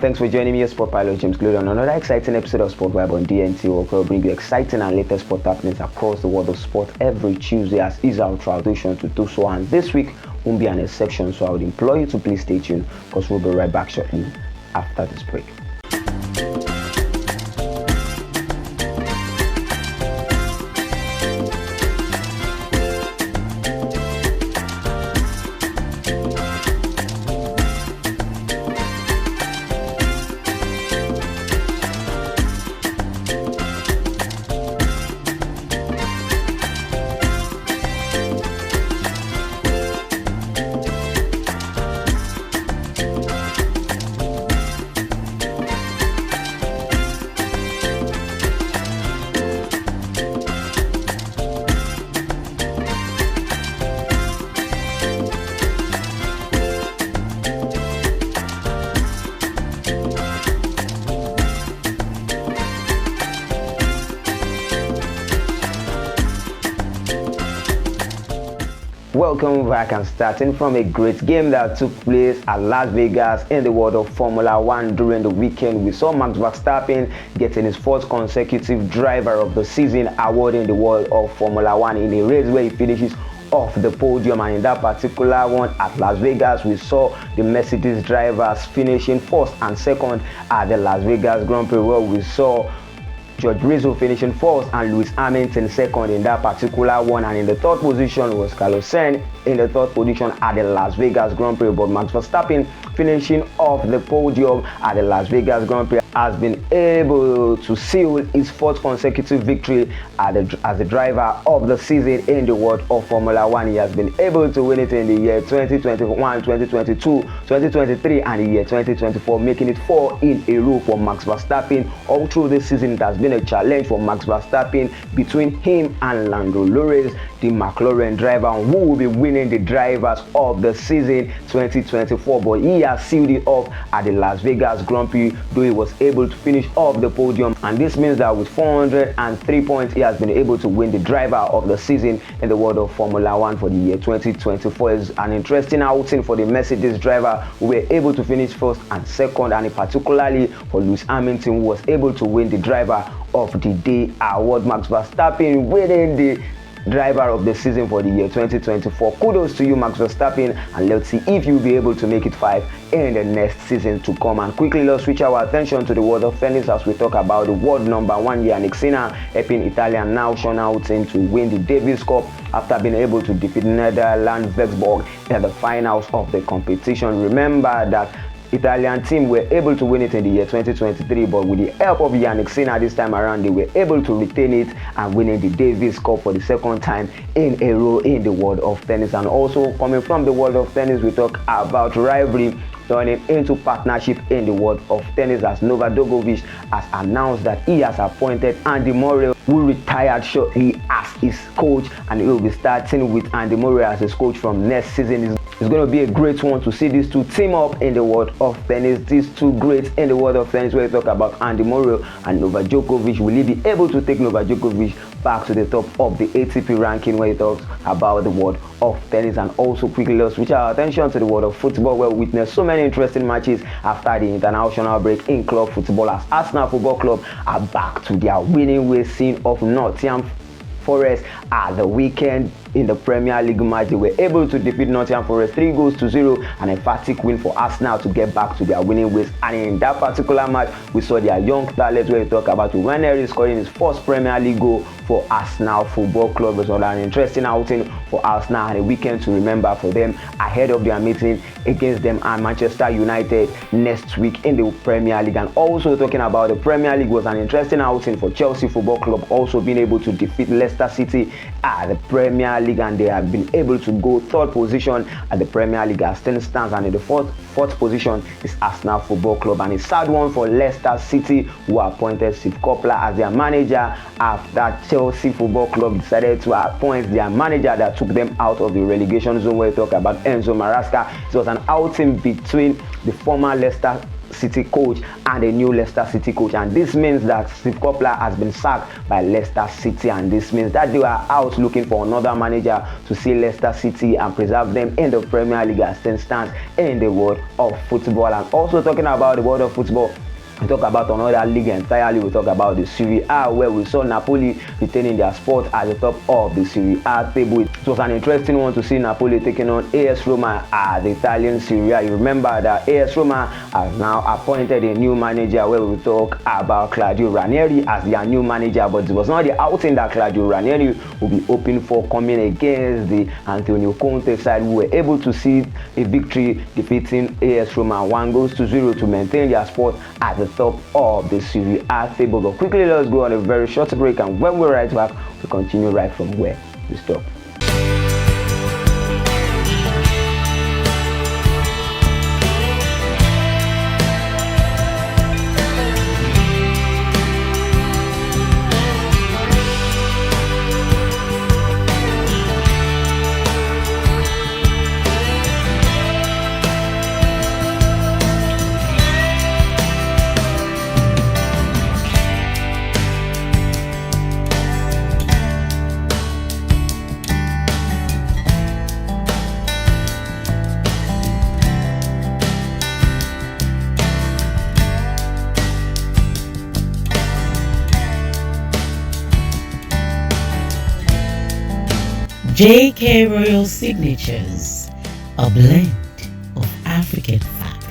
thanks for joining me as Sport Pilot James Glued on another exciting episode of Sport Vibe on DNT. We'll bring you exciting and latest sport happenings across the world of sport every Tuesday, as is our tradition to do so. And this week won't be an exception, so I would implore you to please stay tuned, because we'll be right back shortly after this break. Welcome back, and starting from a great game that took place at Las Vegas in the world of Formula 1 during the weekend. We saw Max Verstappen getting his fourth consecutive driver of the season award in the world of Formula 1 in a race where he finishes off the podium. And in that particular one at Las Vegas, we saw the Mercedes drivers finishing first and second at the Las Vegas Grand Prix, where we saw George Rizzo finishing first and Lewis Hamilton second in that particular one. And in the third position was Carlos Sainz in the third position at the Las Vegas Grand Prix. But Max Verstappen, finishing off the podium at the Las Vegas Grand Prix, has been able to seal his fourth consecutive victory as the driver of the season in the world of Formula 1. He has been able to win it in the year 2021, 2022, 2023 and the year 2024, making it 4 in a row for Max Verstappen. All through this season, it has been a challenge for Max Verstappen between him and Lando Norris, the McLaren driver, who will be winning the drivers of the season 2024. But he has sealed it off at the Las Vegas Grand Prix, though he was able to finish off the podium. And this means that with 403 points, he has been able to win the driver of the season in the world of Formula 1 for the year 2024. It's an interesting outing for the Mercedes driver, who were able to finish first and second, and particularly for Lewis Hamilton, who was able to win the driver of the day award. Max Verstappen winning the driver of the season for the year 2024. Kudos to you, Max Verstappen, and let's see if you'll be able to make it 5 in the next season to come. And quickly, let's switch our attention to the world of tennis as we talk about the world number 1 Jannik Sinner helping Italian national team to win the Davis Cup after being able to defeat Netherlands Vexburg in the finals of the competition. Remember that Italian team were able to win it in the year 2023, but with the help of Jannik Sinner this time around, they were able to retain it and winning the Davis Cup for the second time in a row in the world of tennis. And also coming from the world of tennis, we talk about rivalry turning into partnership in the world of tennis, as Novak Djokovic has announced that he has appointed Andy Murray, who retired shortly, as his coach, and he will be starting with Andy Murray as his coach from next season. It's going to be a great one to see these two team up in the world of tennis. These two greats in the world of tennis, where we talk about Andy Murray and Novak Djokovic. Will he be able to take Novak Djokovic back to the top of the ATP ranking, where he talks about the world of tennis? And also quickly, let's switch our attention to the world of football, where we witnessed so many interesting matches after the international break in club football, as Arsenal Football Club are back to their winning ways, scene of Nottingham Forest at the weekend. In the Premier League match, they were able to defeat Nottingham Forest 3-0, an emphatic win for Arsenal to get back to their winning ways. And in that particular match, we saw their young talent, where we talk about Waneri scoring his first Premier League goal for Arsenal Football Club. It was an interesting outing for Arsenal and a weekend to remember for them ahead of their meeting against them and Manchester United next week in the Premier League. And also talking about the Premier League, was an interesting outing for Chelsea Football Club, also being able to defeat Leicester City at the Premier League, and they have been able to go third position at the Premier League as things stands. And in the fourth position is Arsenal Football Club, and a sad one for Leicester City, who appointed Steve Coppler as their manager after Chelsea Football Club decided to appoint their manager that took them out of the relegation zone, where we talk about Enzo Maresca. It was an outing between the former Leicester City coach and a new Leicester City coach, and this means that Steve Coppler has been sacked by Leicester City, and this means that they are out looking for another manager to see Leicester City and preserve them in the Premier League as things stand in the world of football. And also talking about the world of football, we talk about another league entirely. We talk about the Serie A, where we saw Napoli retaining their spot at the top of the Serie A table. It was an interesting one to see Napoli taking on AS Roma at the Italian Serie A. You remember that AS Roma has now appointed a new manager, where we talk about Claudio Ranieri as their new manager, but it was not the outing that Claudio Ranieri will be hoping for coming against the Antonio Conte side, who were able to see a victory defeating AS Roma 1-0 to maintain their spot at the top of the Serie A table. But quickly, let's go on a very short break, and when we're right back, we continue right from where we stop. JK Royal Signatures, a blend of African fabric.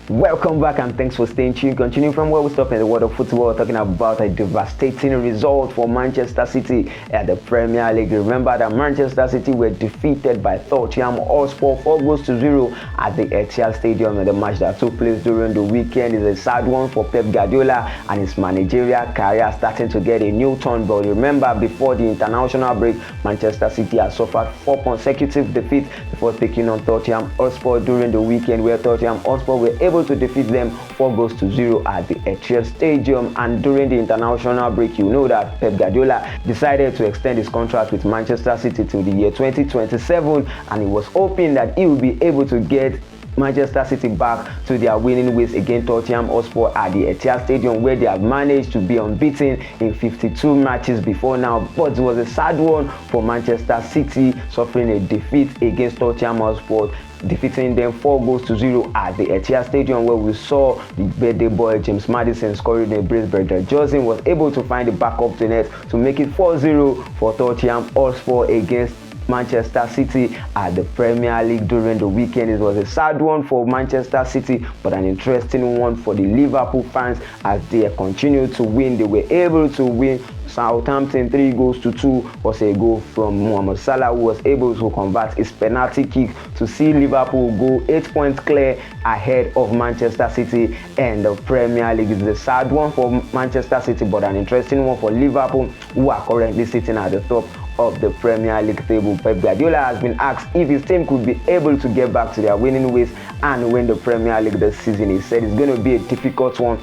Welcome back, and thanks for staying tuned. Continuing from where we stopped in the world of football, talking about a devastating result for Manchester City at the Premier League. Remember that Manchester City were defeated by Tottenham Hotspur 4-0 at the Etihad Stadium in the match that took place during the weekend. It's a sad one for Pep Guardiola and his managerial career starting to get a new turn. But remember, before the international break, Manchester City has suffered 4 consecutive defeats before taking on Tottenham Hotspur during the weekend, where Tottenham Hotspur were able to defeat them 4-0 at the Etihad Stadium. And during the international break, you know that Pep Guardiola decided to extend his contract with Manchester City till the year 2027, and he was hoping that he would be able to get Manchester City back to their winning ways against Tottenham Hotspur at the Etihad Stadium, where they have managed to be unbeaten in 52 matches before now. But it was a sad one for Manchester City, suffering a defeat against Tottenham Hotspur, defeating them 4-0 at the Etihad Stadium, where we saw the birthday boy James Maddison scoring a brace. Brendan Johnson was able to find the back of the net to make it 4-0 for Tottenham Hotspur against Manchester City at the Premier League during the weekend. It was a sad one for Manchester City, but an interesting one for the Liverpool fans as they continued to win. They were able to win Southampton 3-2 was a goal from Mohamed Salah, who was able to convert his penalty kick to see Liverpool go 8 points clear ahead of Manchester City and the Premier League. It's a sad one for Manchester City, but an interesting one for Liverpool, who are currently sitting at the top of the Premier League table. Pep Guardiola has been asked if his team could be able to get back to their winning ways and win the Premier League this season. He said it's going to be a difficult one,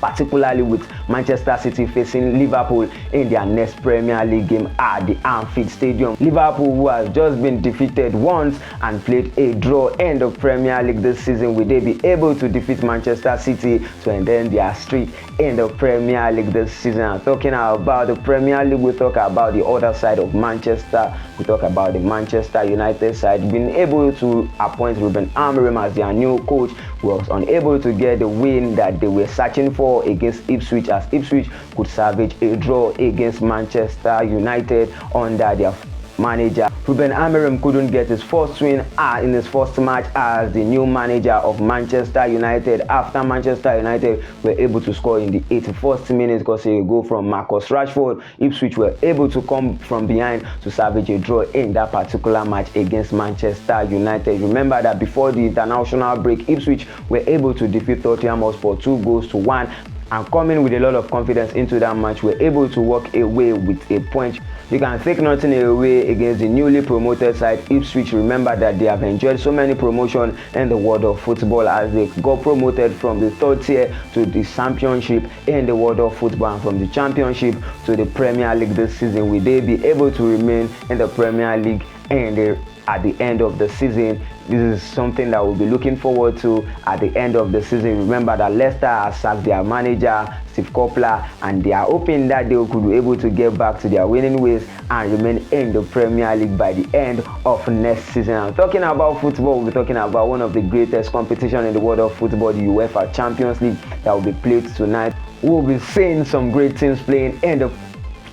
particularly with Manchester City facing Liverpool in their next Premier League game at the Anfield Stadium. Liverpool, who has just been defeated once and played a draw in the Premier League this season, will they be able to defeat Manchester City to end their streak in the Premier League this season? And talking about the Premier League, we talk about the other side of Manchester. We talk about the Manchester United side being able to appoint Ruben Amorim as their new coach. Was unable to get the win that they were searching for against Ipswich, as Ipswich could salvage a draw against Manchester United under their manager. Ruben Amorim couldn't get his first win in his first match as the new manager of Manchester United, after Manchester United were able to score in the 81st minute because a goal from Marcus Rashford. Ipswich were able to come from behind to salvage a draw in that particular match against Manchester United. Remember that before the international break, Ipswich were able to defeat Tottenham Hotspur 2-1, and coming with a lot of confidence into that match, were able to walk away with a point. You can take nothing away against the newly promoted side Ipswich. Remember that they have enjoyed so many promotions in the world of football as they got promoted from the third tier to the championship in the world of football, and from the championship to the Premier League this season. Will they be able to remain in the Premier League and at the end of the season. This is something that we'll be looking forward to at the end of the season. Remember that Leicester has sacked their manager, Steve Coppler, and they are hoping that they could be able to get back to their winning ways and remain in the Premier League by the end of next season. I'm talking about football. We'll be talking about one of the greatest competitions in the world of football, the UEFA Champions League, that will be played tonight. We'll be seeing some great teams playing in the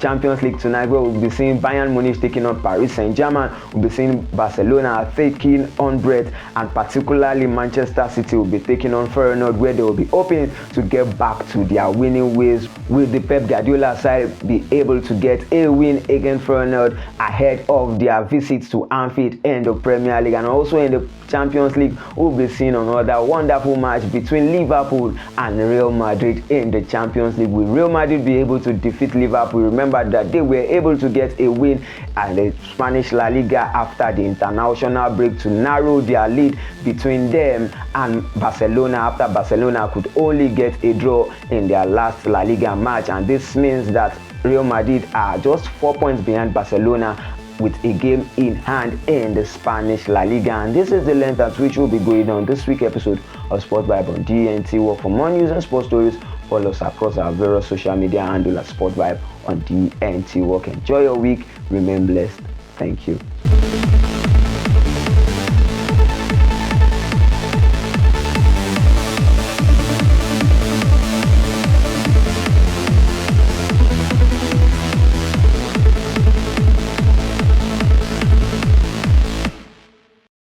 Champions League tonight, where we'll be seeing Bayern Munich taking on Paris Saint-Germain. We'll be seeing Barcelona taking on Brest, and particularly Manchester City will be taking on Feyenoord, where they will be hoping to get back to their winning ways. Will the Pep Guardiola side be able to get a win against Feyenoord ahead of their visits to Anfield in the Premier League? And also in the Champions League, we'll be seeing another wonderful match between Liverpool and Real Madrid in the Champions League. Will Real Madrid be able to defeat Liverpool? Remember that they were able to get a win at the Spanish La Liga after the international break to narrow their lead between them and Barcelona, after Barcelona could only get a draw in their last La Liga match. And this means that Real Madrid are just 4 points behind Barcelona with a game in hand in the Spanish La Liga. And this is the length at which we'll be going on this week's episode of Sport Vibe on DNT Work. For more news and sports stories, follow us across our various social media handle at Sport Vibe on DNT Work. Enjoy your week. Remain blessed. Thank you.